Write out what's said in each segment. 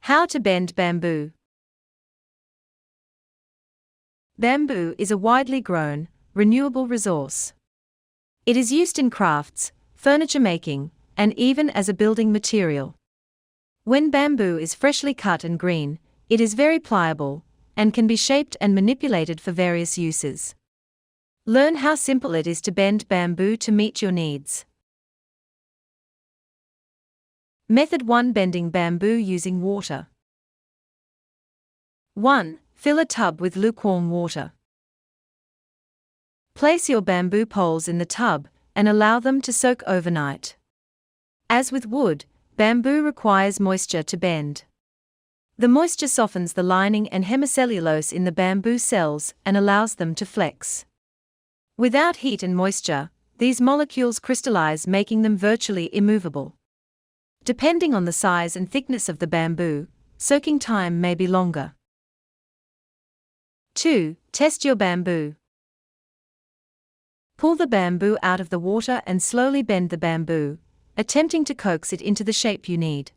How to bend bamboo. Bamboo is a widely grown, renewable resource. It is used in crafts, furniture making, and even as a building material. When bamboo is freshly cut and green, it is very pliable, and can be shaped and manipulated for various uses. Learn how simple it is to bend bamboo to meet your needs. Method 1: Bending bamboo using water. 1. Fill a tub with lukewarm water. Place your bamboo poles in the tub and allow them to soak overnight. As with wood, bamboo requires moisture to bend. The moisture softens the lining and hemicellulose in the bamboo cells and allows them to flex. Without heat and moisture, these molecules crystallize, making them virtually immovable. Depending on the size and thickness of the bamboo, soaking time may be longer. 2. Test your bamboo. Pull the bamboo out of the water and slowly bend the bamboo, attempting to coax it into the shape you need.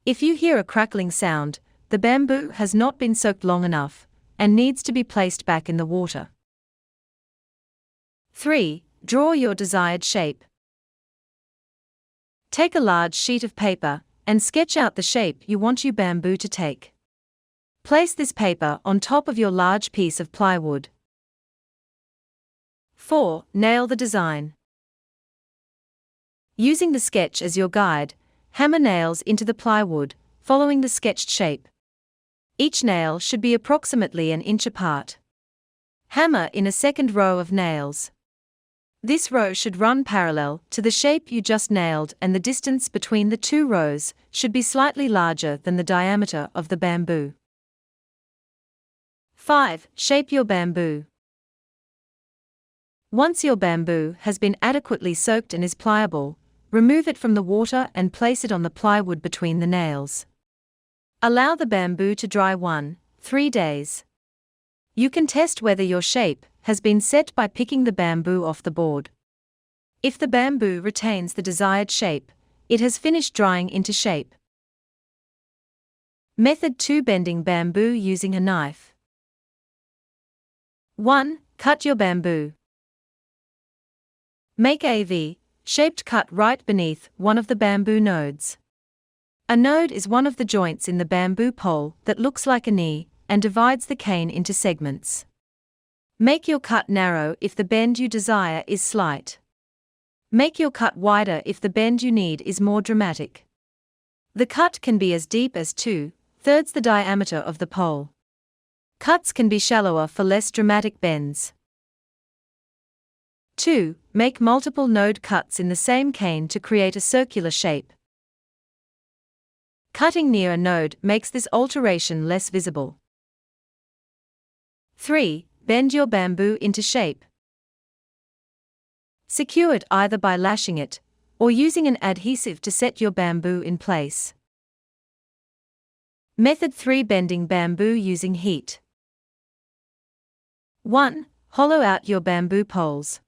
If you hear a crackling sound, the bamboo has not been soaked long enough and needs to be placed back in the water. 3. Draw your desired shape. Take a large sheet of paper and sketch out the shape you want your bamboo to take. Place this paper on top of your large piece of plywood. 4. Nail the design. Using the sketch as your guide, hammer nails into the plywood, following the sketched shape. Each nail should be approximately an inch apart. Hammer in a second row of nails. This row should run parallel to the shape you just nailed, and the distance between the two rows should be slightly larger than the diameter of the bamboo. 5. Shape your bamboo. Once your bamboo has been adequately soaked and is pliable, remove it from the water and place it on the plywood between the nails. Allow the bamboo to dry 1-3 days. You can test whether your shape has been set by picking the bamboo off the board. If the bamboo retains the desired shape, it has finished drying into shape. Method 2: Bending bamboo using a knife. 1. Cut your bamboo. Make a V-shaped cut right beneath one of the bamboo nodes. A node is one of the joints in the bamboo pole that looks like a knee and divides the cane into segments. Make your cut narrow if the bend you desire is slight. Make your cut wider if the bend you need is more dramatic. The cut can be as deep as 2/3 the diameter of the pole. Cuts can be shallower for less dramatic bends. 2. Make multiple node cuts in the same cane to create a circular shape. Cutting near a node makes this alteration less visible. 3. Bend your bamboo into shape. Secure it either by lashing it or using an adhesive to set your bamboo in place. Method 3: Bending bamboo using heat. 1. Hollow out your bamboo poles.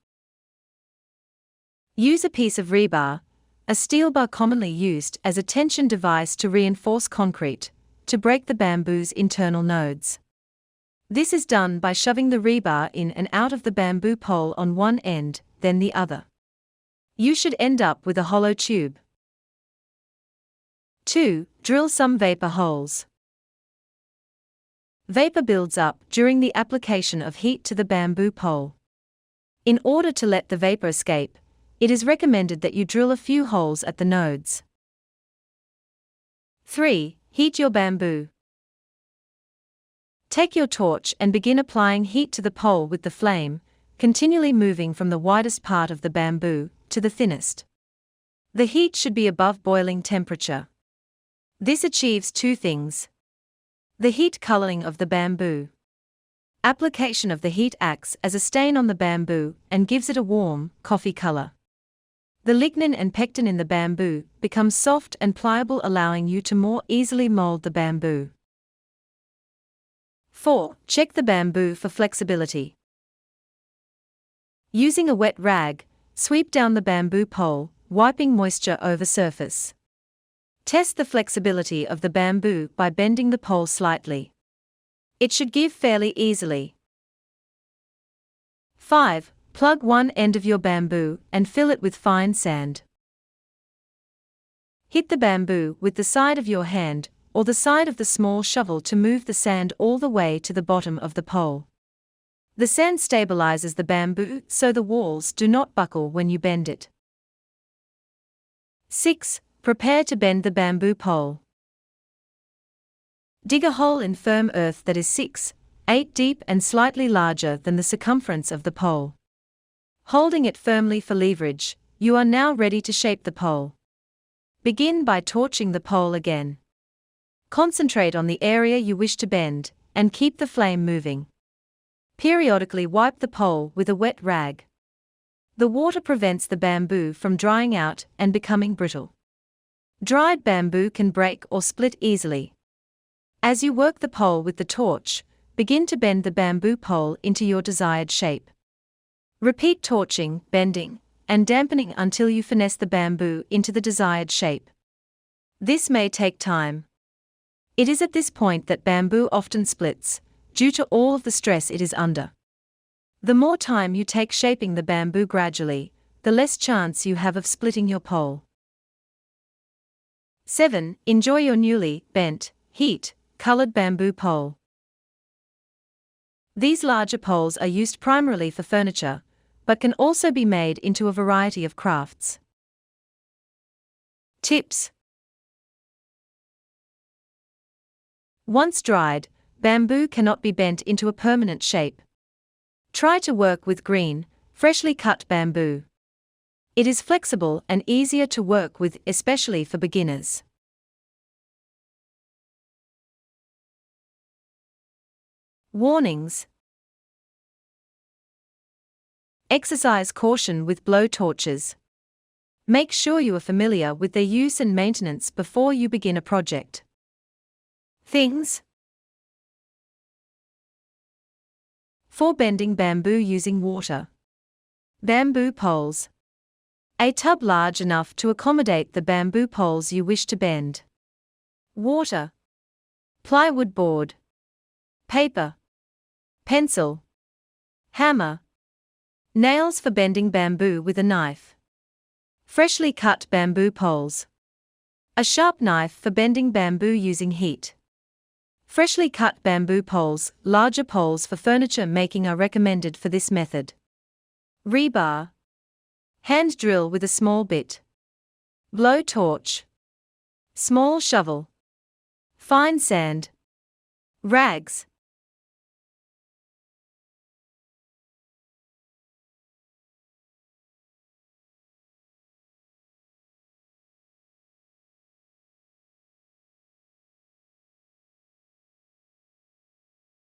Use a piece of rebar, a steel bar commonly used as a tension device to reinforce concrete, to break the bamboo's internal nodes. This is done by shoving the rebar in and out of the bamboo pole on one end, then the other. You should end up with a hollow tube. 2. Drill some vapor holes. Vapor builds up during the application of heat to the bamboo pole. In order to let the vapor escape, it is recommended that you drill a few holes at the nodes. 3. Heat your bamboo. Take your torch and begin applying heat to the pole with the flame, continually moving from the widest part of the bamboo to the thinnest. The heat should be above boiling temperature. This achieves two things: the heat coloring of the bamboo. Application of the heat acts as a stain on the bamboo and gives it a warm, coffee color. The lignin and pectin in the bamboo become soft and pliable, allowing you to more easily mold the bamboo. 4. Check the bamboo for flexibility. Using a wet rag, sweep down the bamboo pole, wiping moisture over surface. Test the flexibility of the bamboo by bending the pole slightly. It should give fairly easily. 5. Plug one end of your bamboo and fill it with fine sand. Hit the bamboo with the side of your hand or the side of the small shovel to move the sand all the way to the bottom of the pole. The sand stabilizes the bamboo so the walls do not buckle when you bend it. 6. Prepare to bend the bamboo pole. Dig a hole in firm earth that is 6-8 deep and slightly larger than the circumference of the pole. Holding it firmly for leverage, you are now ready to shape the pole. Begin by torching the pole again. Concentrate on the area you wish to bend, and keep the flame moving. Periodically wipe the pole with a wet rag. The water prevents the bamboo from drying out and becoming brittle. Dried bamboo can break or split easily. As you work the pole with the torch, begin to bend the bamboo pole into your desired shape. Repeat torching, bending, and dampening until you finesse the bamboo into the desired shape. This may take time. It is at this point that bamboo often splits, due to all of the stress it is under. The more time you take shaping the bamboo gradually, the less chance you have of splitting your pole. 7. Enjoy your newly bent, heat-colored bamboo pole. These larger poles are used primarily for furniture, but can also be made into a variety of crafts. Tips. Once dried, bamboo cannot be bent into a permanent shape. Try to work with green, freshly cut bamboo. It is flexible and easier to work with, especially for beginners. Warnings. Exercise caution with blow torches. Make sure you are familiar with their use and maintenance before you begin a project. Things for bending bamboo using water. Bamboo poles. A tub large enough to accommodate the bamboo poles you wish to bend. Water. Plywood board. Paper. Pencil. Hammer. Nails for bending bamboo with a knife. Freshly cut bamboo poles. A sharp knife for bending bamboo using heat. Freshly cut bamboo poles. Larger poles for furniture making are recommended for this method. Rebar. Hand drill with a small bit. Blow torch. Small shovel. Fine sand. Rags.